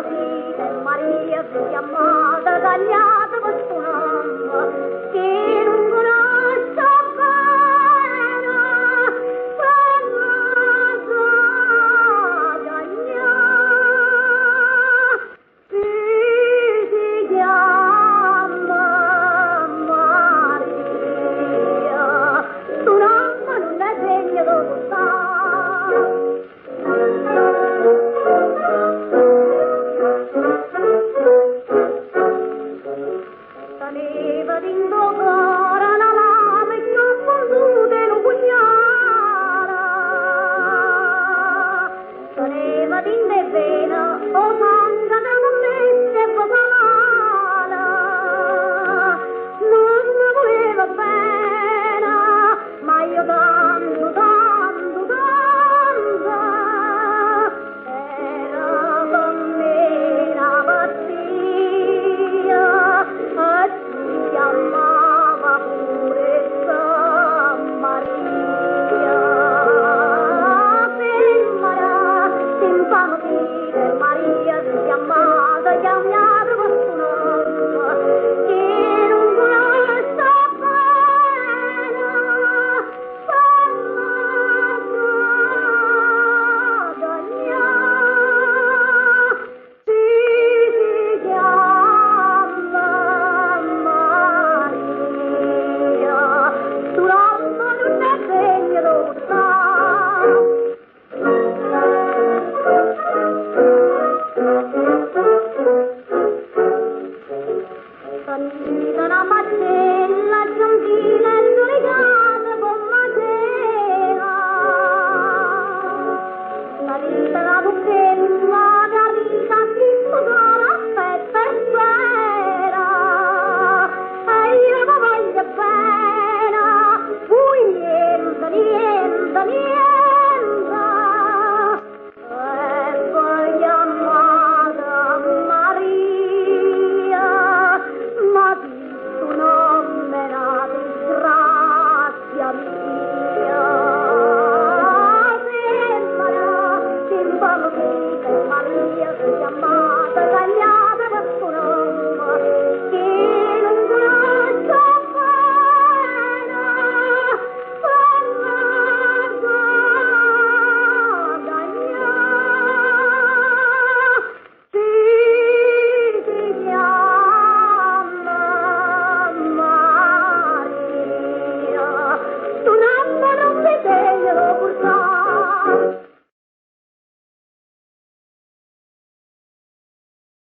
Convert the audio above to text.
vita e Maria si chiamata tagliata per suo nome che non conosce bene si chiama Maria, tu non è degno dove sta. Teneva d'indogare la lama e che ho fonduto in un pugnale. Teneva d'indevena, o sangue da commesse e popolare. Non mi voleva bene, ma io tanto, tanto, tanto. Era con me una pazzia. Si chiamava pure San Maria, femmina, simpano vita